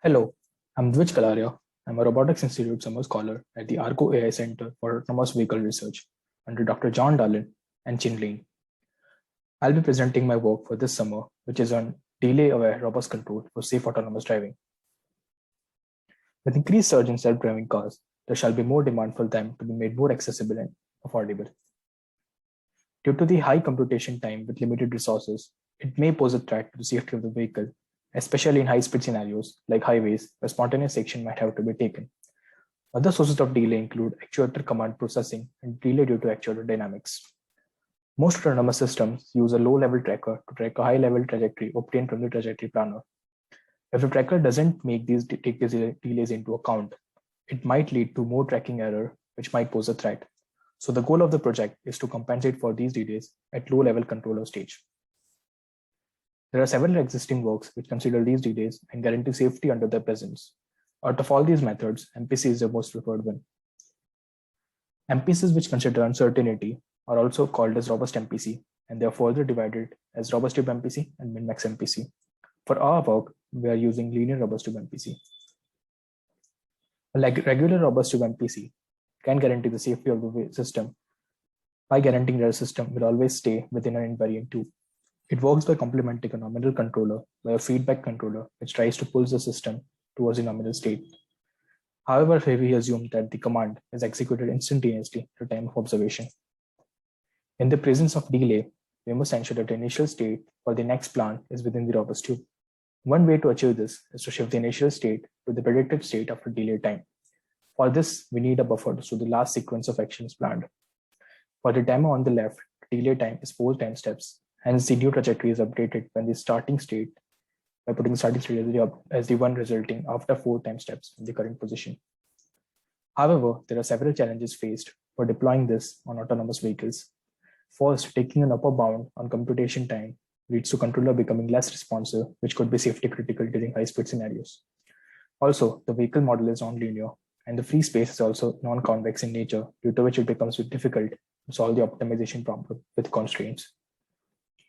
Hello, I'm Dvij Kalaria. I'm a Robotics Institute Summer Scholar at the ARCO AI Center for Autonomous Vehicle Research under Dr. John Dallin and Chin Lin. I'll be presenting my work for this summer, which is on delay-aware robust control for safe autonomous driving. With increased surge in self-driving cars, there shall be more demand for them to be made more accessible and affordable. Due to the high computation time with limited resources, it may pose a threat to the safety of the vehicle, especially in high-speed scenarios like highways where spontaneous action might have to be taken. Other sources of delay include actuator command processing and delay due to actuator dynamics. Most autonomous systems use a low-level tracker to track a high-level trajectory obtained from the trajectory planner. If the tracker doesn't take these delays into account, it might lead to more tracking error, which might pose a threat. So the goal of the project is to compensate for these delays at low-level controller stage. There are several existing works which consider these delays and guarantee safety under their presence. Out of all these methods, MPC is the most preferred one. MPCs which consider uncertainty are also called as robust MPC, and they are further divided as robust tube MPC and min-max MPC. For our work, we are using linear robust tube MPC. A regular robust tube MPC can guarantee the safety of the system by guaranteeing that the system will always stay within an invariant tube. It works by complementing a nominal controller by a feedback controller, which tries to pull the system towards the nominal state. However, here we assume that the command is executed instantaneously at the time of observation. In the presence of delay, we must ensure that the initial state for the next plan is within the robust tube. One way to achieve this is to shift the initial state to the predicted state after delay time. For this, we need a buffer to the last sequence of actions planned. For the demo on the left, delay time is 4 time steps. Hence, the new trajectory is updated when the starting state by putting the starting state as the one resulting after 4 time steps in the current position. However, there are several challenges faced for deploying this on autonomous vehicles. First, taking an upper bound on computation time leads to controller becoming less responsive, which could be safety critical during high-speed scenarios. Also, the vehicle model is nonlinear, and the free space is also non-convex in nature, due to which it becomes difficult to solve the optimization problem with constraints.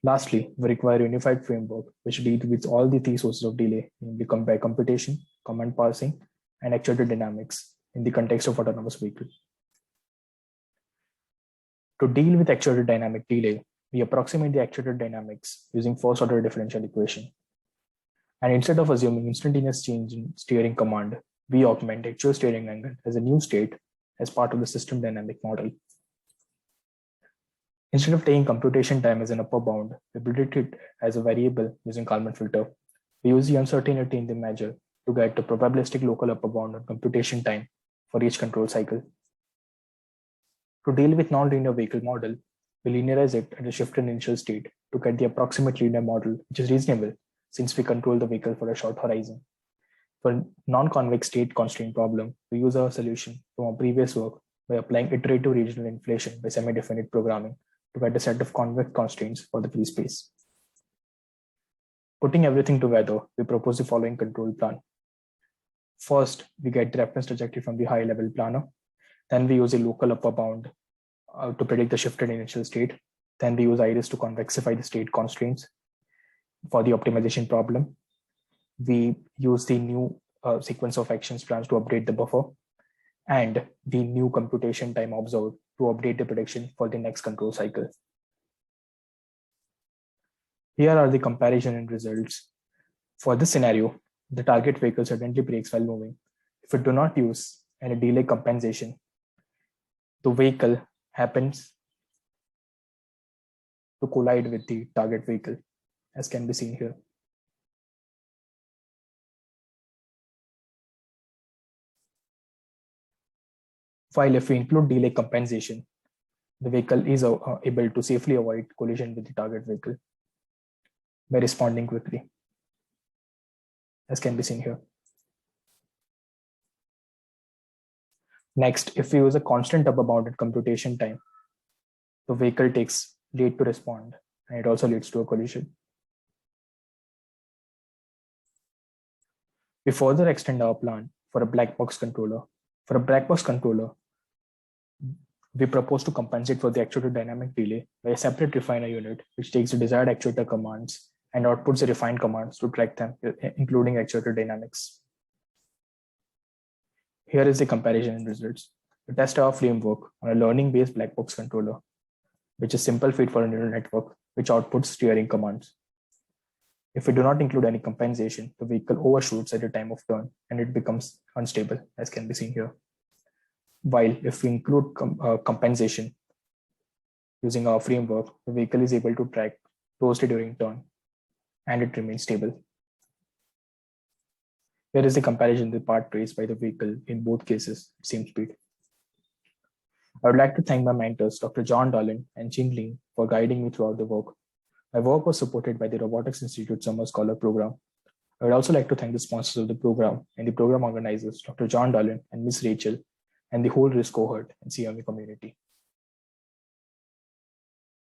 Lastly, we require a unified framework which deals with all the 3 sources of delay, namely compare computation, command parsing, and actuator dynamics in the context of autonomous vehicle. To deal with actuator dynamic delay, we approximate the actuator dynamics using first-order differential equation. And instead of assuming instantaneous change in steering command, we augment actual steering angle as a new state as part of the system dynamic model. Instead of taking computation time as an upper bound, we predict it as a variable using Kalman filter. We use the uncertainty in the measure to get the probabilistic local upper bound on computation time for each control cycle. To deal with nonlinear vehicle model, we linearize it at a shifted initial state to get the approximate linear model, which is reasonable since we control the vehicle for a short horizon. For non-convex state constraint problem, we use our solution from our previous work by applying iterative regional inflation by semi-definite programming to get a set of convex constraints for the free space. Putting everything together, we propose the following control plan. First, we get the reference trajectory from the high-level planner. Then we use a local upper bound to predict the shifted initial state. Then we use Iris to convexify the state constraints for the optimization problem. We use the new sequence of actions plans to update the buffer, and the new computation time observed to update the prediction for the next control cycle. Here are the comparison and results. For this scenario, the target vehicle suddenly brakes while moving. If we do not use any delay compensation, the vehicle happens to collide with the target vehicle, as can be seen here. While if we include delay compensation, the vehicle is able to safely avoid collision with the target vehicle by responding quickly, as can be seen here. Next, if we use a constant upper bounded computation time, the vehicle takes late to respond, and it also leads to a collision. We further extend our plan for a black box controller. For a black box controller, we propose to compensate for the actuator dynamic delay by a separate refiner unit, which takes the desired actuator commands and outputs the refined commands to track them, including actuator dynamics. Here is the comparison results. We test our framework on a learning-based black box controller, which is simple fit for a neural network, which outputs steering commands. If we do not include any compensation, the vehicle overshoots at the time of turn and it becomes unstable, as can be seen here. While if we include compensation using our framework, the vehicle is able to track closely during turn and it remains stable. Here is the comparison of the path traced by the vehicle in both cases, same speed. I would like to thank my mentors, Dr. John Dolan and Jing Lin, for guiding me throughout the work. My work was supported by the Robotics Institute Summer Scholar Program. I would also like to thank the sponsors of the program and the program organizers, Dr. John Dolan and Ms. Rachel, and the whole RISC cohort and CME community.